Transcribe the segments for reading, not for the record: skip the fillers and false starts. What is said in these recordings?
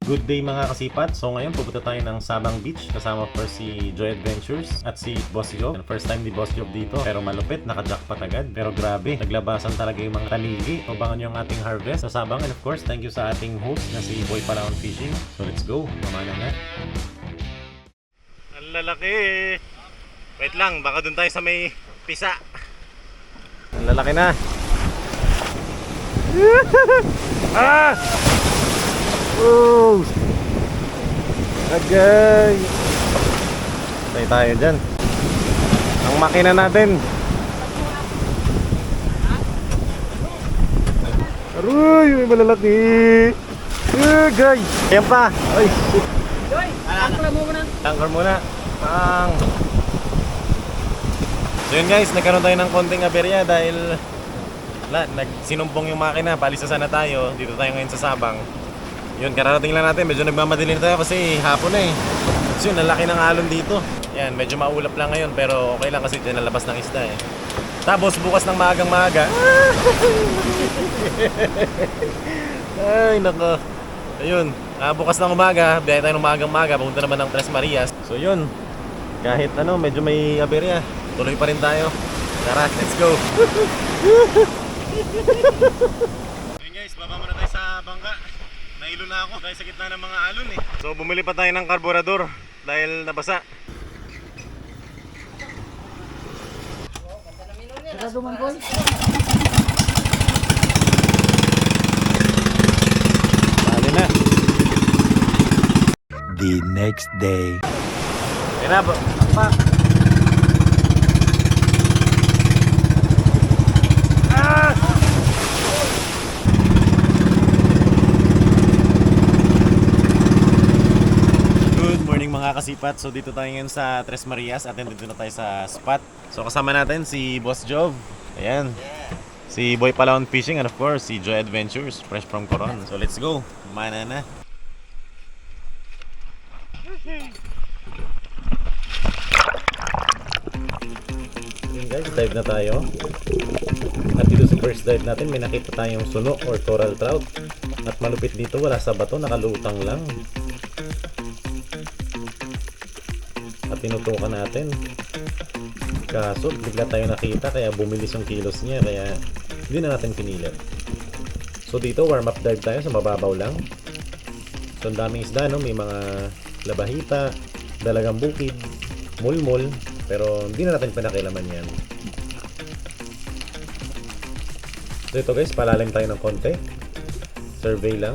Good day mga kasipat. So ngayon pupunta tayo ng Sabang Beach kasama first si Joy Adventures at si Boss Job. First time ni Boss Job dito pero malupit, naka-jackpot agad. Pero grabe, naglabasan talaga yung mga taligi. Abangan yung ating harvest sa Sabang, and of course thank you sa ating host na si Boy Palawan Fishing. So let's go, mamana na. Ang lalaki. Wait lang, baka dun tayo sa may pisa. Ang lalaki na. Ah! Oh! Agay! Patay tayo dyan. Ang makina natin. Aroy! May malalaki! Agay! Ayan pa! Ay! Joy! Anchor mo muna! Anchor muna! Pang! So yun guys, nagkaroon tayo ng konting aberya dahil sinumpong yung makina. Palisasan na tayo. Dito tayo ngayon sa Sabang. Yun, kararating lang natin. Medyo nagmamadali na tayo kasi hapon na eh. So yun, nalaki ng alon dito. Yan, medyo maulap lang ngayon pero okay lang kasi dyan nalabas ng isda eh. Tapos bukas ng maagang maaga. Ay, nako. Ayun, bukas ng umaga, biyahe tayo ng maagang maaga. Pupunta naman ng Tres Marias. So yun, kahit ano, medyo may aberya, tuloy pa rin tayo. Tara, let's go. Ayun guys, baba muna tayo sa bangka. Nailo na ako dahil sa gitna ng mga alon eh. So bumili pa tayo ng karburador dahil nabasa. Sarado man, boy. Bali na. The next day. Ayun na, pa. Mga kasipat, so dito tayo ngayon sa Tres Marias at dito na tayo sa spot. So kasama natin si Boss Jov, ayan, si Boy Palawan Fishing, and of course si Joy Adventures, fresh from Coron. So let's go, mana na. Yun guys, dive na tayo. At dito sa first dive natin may nakita tayong suno or coral trout. At malupit dito, wala sa bato, nakalutang lang. At tinutukan natin, kaso bigla tayo nakita kaya bumilis yung kilos niya, kaya hindi na natin pinilit. So dito warm up dive tayo sa mababaw lang. So ang daming isda, no? May mga labahita, dalagang bukid, mulmul, pero hindi na natin pinakilaman yan. So ito guys, palalim tayo ng konti, survey lang.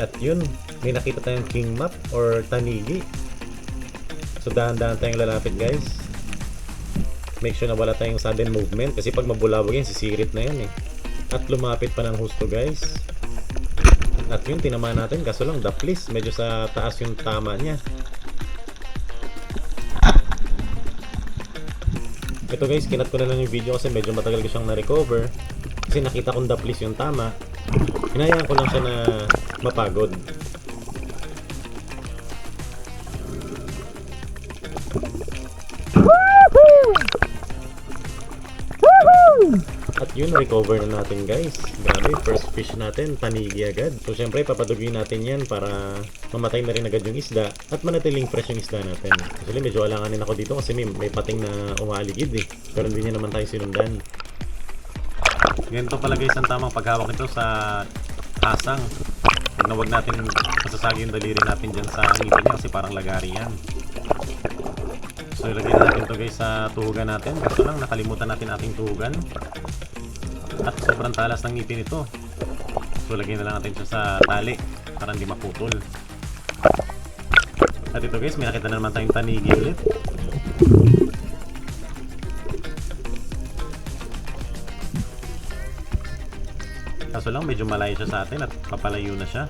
At yun, may nakita tayong king map or tanigi. So dahan-dahan tayong lalapit guys. Make sure na wala tayong sudden movement kasi pag mabulabog yan, sisirit na yan eh. At lumapit pa ng husto guys. At yun, tinamaan natin, kaso lang daplis, medyo sa taas yung tama niya. Ito guys, kinat ko na lang yung video kasi medyo matagal ko siyang na-recover. Kasi nakita kong daplis yung tama. Hinayaan ko lang siya na mapagod. At yun, recover na natin guys. Grabe, first fish natin, tanigi agad. So syempre, papadugin natin yan para mamatay na rin agad yung isda at manatiling fresh yung isda natin. Actually, medyo alanganin ako dito kasi may pating na umaligid eh. Pero hindi niya naman tayo sinundan. Ganito pala guys ang tamang paghawak nito sa asang. Huwag natin masasagi yung daliri natin dyan sa ngipin niya kasi parang lagari yan. So ilagay natin to guys sa tuhugan natin. Kaso lang nakalimutan natin ating tuhugan. At sobrang talas ng ngipin ito. So lagay na lang natin siya sa tali para hindi maputol. At ito guys, may nakita na naman tayong tanigi ulit. Kaso lang medyo malayo siya sa atin at papalayo na siya.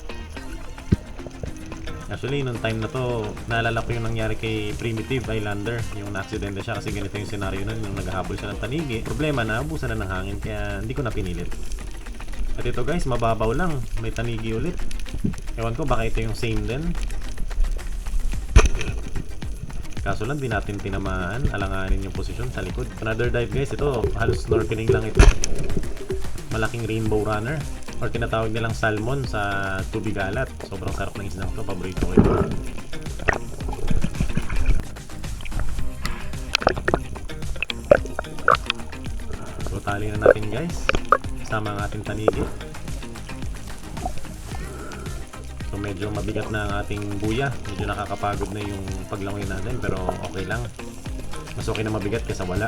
Actually, nung time na to, naalala ko yung nangyari kay Primitive Islander. Yung na-accidente siya kasi ganito yung scenario nun, yung naghahabol siya ng tanigi. Problema na, abusan na ng hangin kaya hindi ko na pinilit. At ito guys, mababaw lang. May tanigi ulit. Ewan ko, baka ito yung same din. Kaso lang di natin tinamaan, alanganin yung posisyon sa likod. Another dive guys, ito halos snorkeling lang ito. Malaking rainbow runner or tinatawag nilang salmon sa tubig alat. Sobrang sarap ng isdang to, paborito ko ito. So tali na natin guys, kasama ang ating tanigi. So medyo mabigat na ang ating buya, medyo nakakapagod na yung paglangoy natin, pero okay lang. Mas okay na mabigat kaysa wala.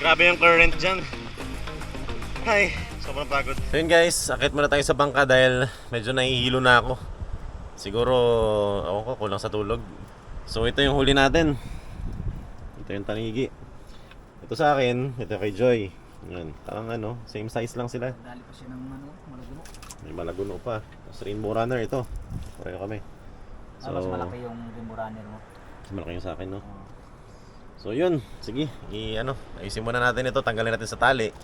Grabe yung current dyan. Ay, sobrang pagod. So yun guys, akit muna tayo sa bangka dahil medyo nahihilo na ako. Siguro, ako kulang sa tulog. So ito yung huli natin. Ito yung tanigi. Ito sa akin, ito kay Joy. Yan, parang ano, same size lang sila. Dali pa siya ng malaguno. May malaguno pa. Tapos rainbow runner ito. Pareho kami. So, Mas malaki yung rainbow runner mo. mas malaki yung sa akin, no? So yun, sige, ayusin muna natin ito, tanggalin natin sa tali.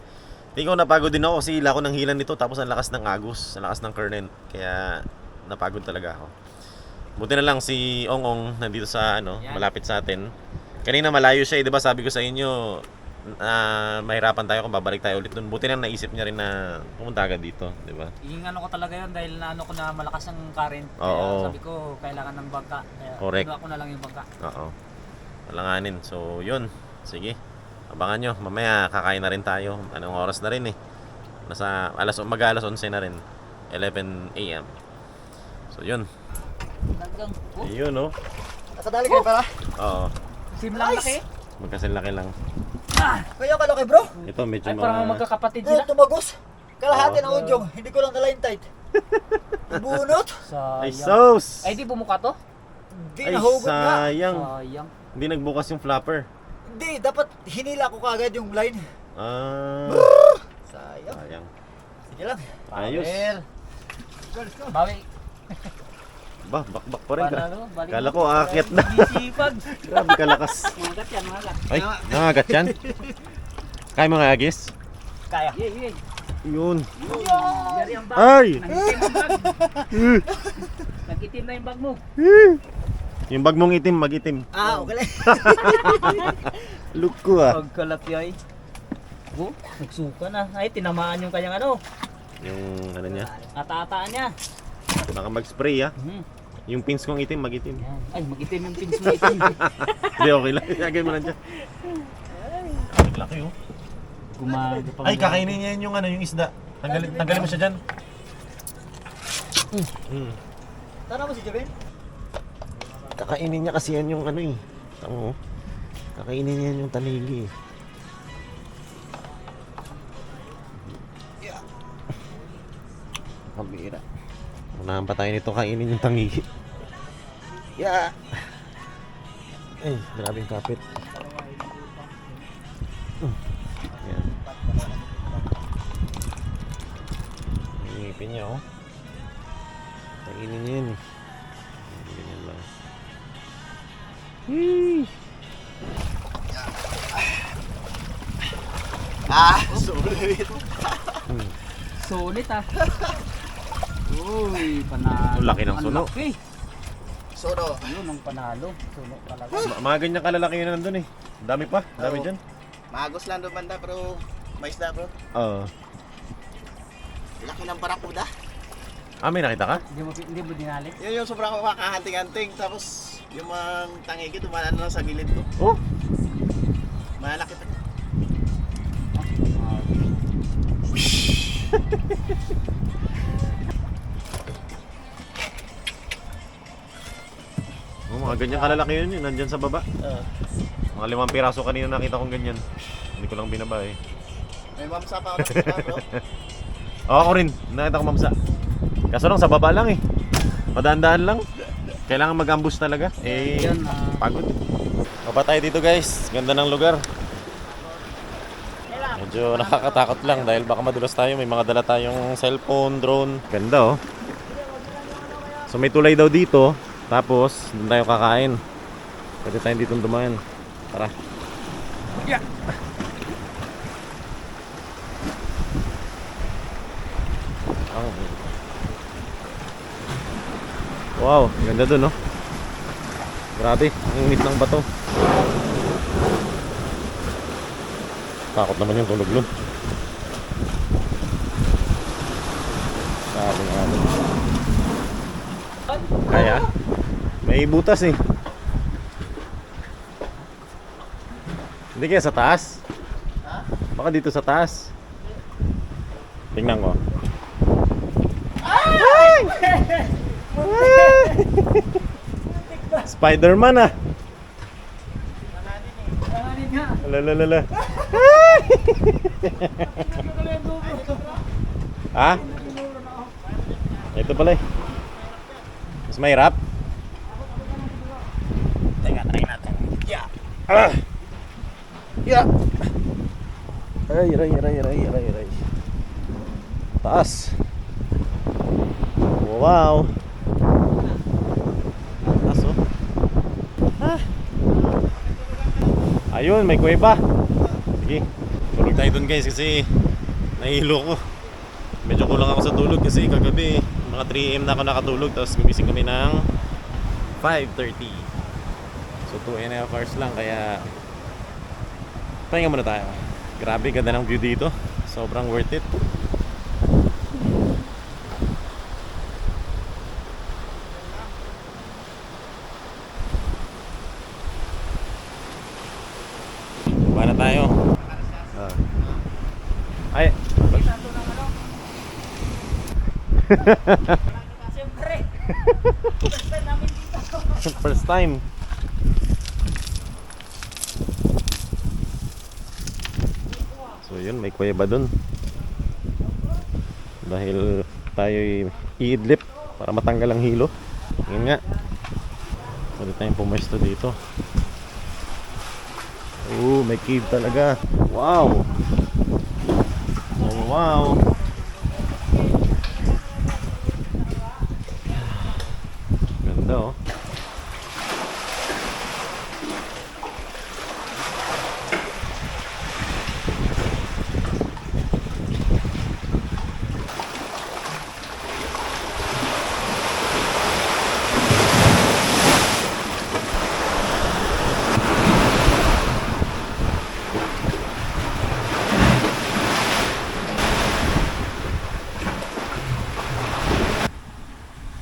Hindi ko napagod din ako kasi hila ko ng hilan nito, tapos ang lakas ng agos, ang lakas ng current. Kaya napagod talaga ako. Buti na lang si Ong nandito sa malapit sa atin. Kanina malayo siya, 'di ba? Sabi ko sa inyo, mahirapan tayo kung babalik tayo ulit doon. Buti na naisip niya rin na pumunta agad dito, 'di ba? Yung ko talaga yun dahil naano ko na malakas ang current. Kaya Oo. sabi ko kailangan ng bangka. Kaya Correct. kinuha ko na lang yung bangka. Oo. Alanganin. So, yun. Sige. Abangan nyo. Mamaya kakain na rin tayo. Anong oras na rin eh. Alas 11 na rin. 11 a.m. So, yun. Talagang. Yun, no? Nakadali kayo pala? Oo. Sim lang laki. Magkasilaki lang. Kaya kalaki bro? Ito, medyo Ay parang magkakapatid Bro, sila. tumagos. Kalahati ng udyong, hindi ko lang dala yung tight. Bunot? Ay, Sayang. sauce! Ay di bumuka to? Hindi Ay, nahugot nga. sayang. Sayang. Hindi nagbukas yung flapper. Hindi, dapat hinila ko kagad yung line. Ah. Sayang. Sayang. Sige lang. Ayos. Bawi. Ba, bakbak pa rin ka. Panalo, balik Kala mo. ko aakyat na. Sipag. Grabe kalakas. Mangat yan, mangat. Ay, nangagat yan. Kaya mga agis? Kaya. Yay. Yun. Yari ang bag. Ay! Nangitim ang bag. Nagitim na yung bag mo. Yung bag mong itim, mag-itim. Ah, okay lang. Look ko ah. Pagkalaki ay. Oh, nagsuka na. Ay, tinamaan yung kanyang Yung ano niya. ata-ataan niya. Baka mag-spray ah. Mhm. Yung pins kong itim, mag-itim. Yan. Ay, magitim yung pins mo itim. Hindi, okay lang. Lagay mo lang dyan. Ay, laki oh. Gumaga pa. Ay, kakainin niya yung yung isda. Tanggalin mo siya dyan. Tara mo si Javin? Kakainin niya kasi yan yung Tama oh. Kakainin niya yan yung tanili eh. Kabira. Unahan pa tayo nito kainin yung tangi. Yeah. Ay, grabe yung kapit. Yan. Yung ngipin niya oh. Kainin niya yan eh. Ganyan lang. Yee! Sulit. Sulit ah. Uy, panalo. Ang laki ng Ang suno. laki. Sono. Yun ang panalo. Suno talaga. Mga ganyan kalalaki yun nandun eh. Dami pa, dami Oo. dyan. Magos lang doon banda pero mais na bro. Oo. Laki ng barakuda. May nakita ka? Hindi mo dinali. Yun yung sobrang makahanting-hanting. Tapos yung mga tangigi tumalan lang sa gilid ko. Oh! Malaki pa. Mga ganyan kalalaki yun nandyan sa baba. Mga 5 piraso kanina nakita kong ganyan. Hindi ko lang binaba eh. May mamsa pa ako nakita bro. Ako rin, nakita ko mamsa. Kaso lang sa baba lang eh. Madaan-daan lang. Kailangan mag-ambush talaga. Yun, Pagod. Baba tayo dito guys. Ganda ng lugar. Medyo nakakatakot lang dahil baka madulas tayo. May mga dala tayong cellphone, drone. Ganda oh. So may tulay daw dito. Tapos, doon tayo kakain. Pwede tayo dito dumaan. Tara. Yeah. Wow, ganda dun, no? Grabe, ang init ng bato. Takot naman yung tulog nun. Grabe nga. Kaya? May butas eh. Hindi kaya sa taas? Baka dito sa taas. Tingnan ko. Spider-Man ah. Lalalala. Ha? Ito pala eh. Mas mahirap. Teka, try natin. Yeah. Ah. Yeah. Ay. Taas. Wow. Taas oh. Ah. Ayun, may kuweba. Sige. Tulog tayo dun guys kasi nahihilo ko. Medyo kulang ako sa tulog kasi kagabi mga 3 AM na ako nakatulog tapos gumising kami ng 5:30. So 2.5 hours lang kaya pahinga muna tayo. Grabe ganda ng view dito. Sobrang worth it. Baba na tayo. Ay. Siyempre. First time namin dito. First time. So yun, may kuweba dun. Dahil tayo iidlip para matanggal ang hilo. Yun nga. Pwede tayong pumesto dito. Oh, may cave talaga. Wow. Oh, wow. Ganda oh.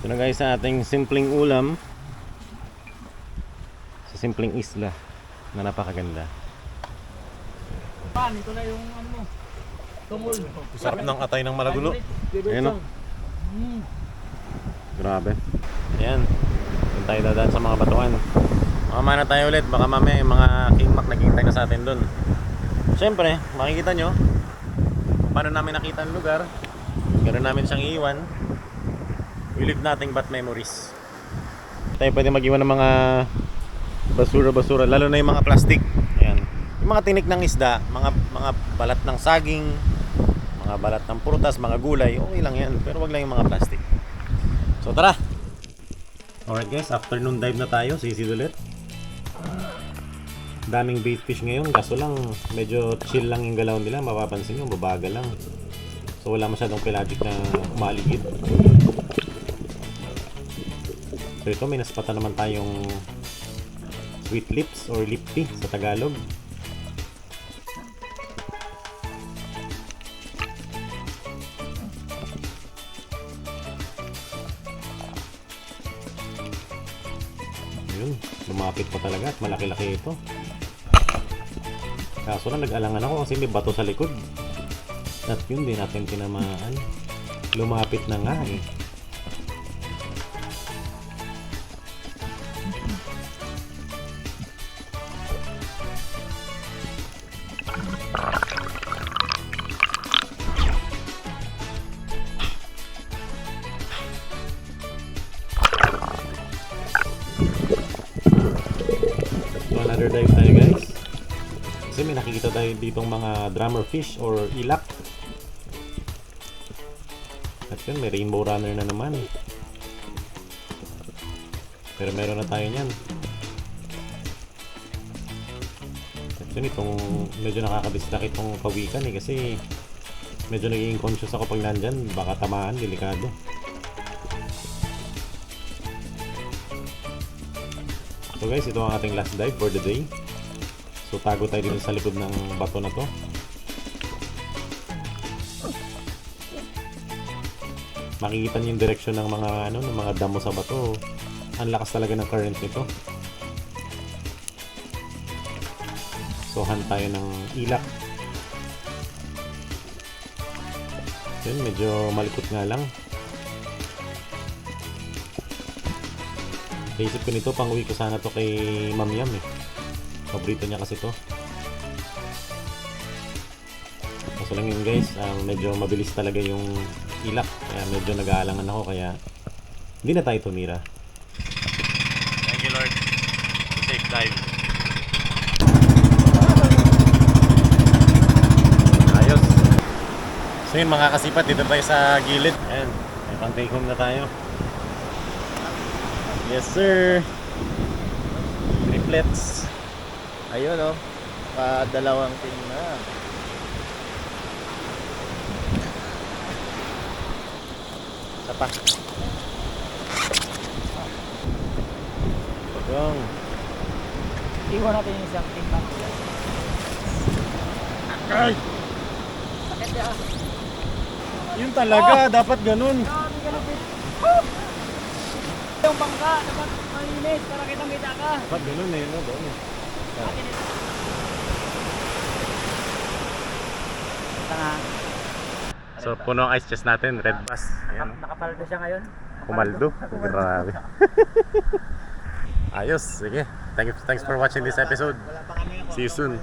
Ito na guys sa ating simpleng ulam sa simpleng isla na napakaganda. Ito na yung ano mo. Tungol. Sarap ng atay ng malagulo. Ayan o. Grabe. Ayan. Doon tayo dadaan sa mga batuan. Mamaya na tayo ulit. Baka mamaya yung mga kingmak naghihintay na sa atin doon. Siyempre, makikita nyo paano namin nakita ang lugar. Ganoon namin siyang iiwan. We leave nothing but memories. Tayo pwede mag-iwan ng mga basura-basura, lalo na yung mga plastic. Ayan. Yung mga tinik ng isda, mga balat ng saging, mga balat ng prutas, mga gulay, okay lang yan. Pero wag lang yung mga plastic. So tara! Alright guys, afternoon dive na tayo, sisid ulit. Daming bait fish ngayon, kaso lang medyo chill lang yung galaw nila. Mapapansin nyo, babagal lang. So wala masyadong pelagic na umaligid. So ito may naspata naman tayong sweet lips or lipty sa Tagalog. Ayun, lumapit pa talaga at malaki-laki ito. Kaso lang nag-alangan ako kasi may bato sa likod. At yun din natin tinamaan. Lumapit na nga eh. Another dive tayo guys kasi may nakikita tayo ditong mga drummer fish or ilak at yun may rainbow runner na naman pero meron na tayo nyan at yun itong medyo nakakadistract itong pawikan eh kasi medyo naging conscious ako pag nandyan baka tamaan, delikado. So guys, ito ang ating last dive for the day. So tago tayo dito sa likod ng bato na to. Makikita niyo yung direksyon ng mga ng mga damo sa bato. Ang lakas talaga ng current nito. So hunt tayo ng ilak. Yun, medyo malikot nga lang. Naisip ko nito, pang uwi ko sana to kay Ma'am Yam eh. Paborito niya kasi to. Kaso lang yun guys, medyo mabilis talaga yung ilak. Kaya medyo nag-aalangan ako, kaya hindi na tayo tumira. Thank you Lord. Safe dive. Ayos. So yun mga kasipat, dito tayo sa gilid. Ayan, may pang take home na tayo. Yes sir. Triplets. Ayun oh. Dalawang team na. Isa pa. Yung Iwan natin yung isang timbang. ay, Sakit ya. yun talaga, dapat ganun. Yung bangka, dapat mainit para kitang-kita ka. Dapat ganun eh, no? Doon. Tanga. So puno ang ice chest natin, red bass. Ayan. Nakapaldo siya ngayon. Pumaldo. Grabe. Ayos, sige. Thanks for watching this episode. See you soon.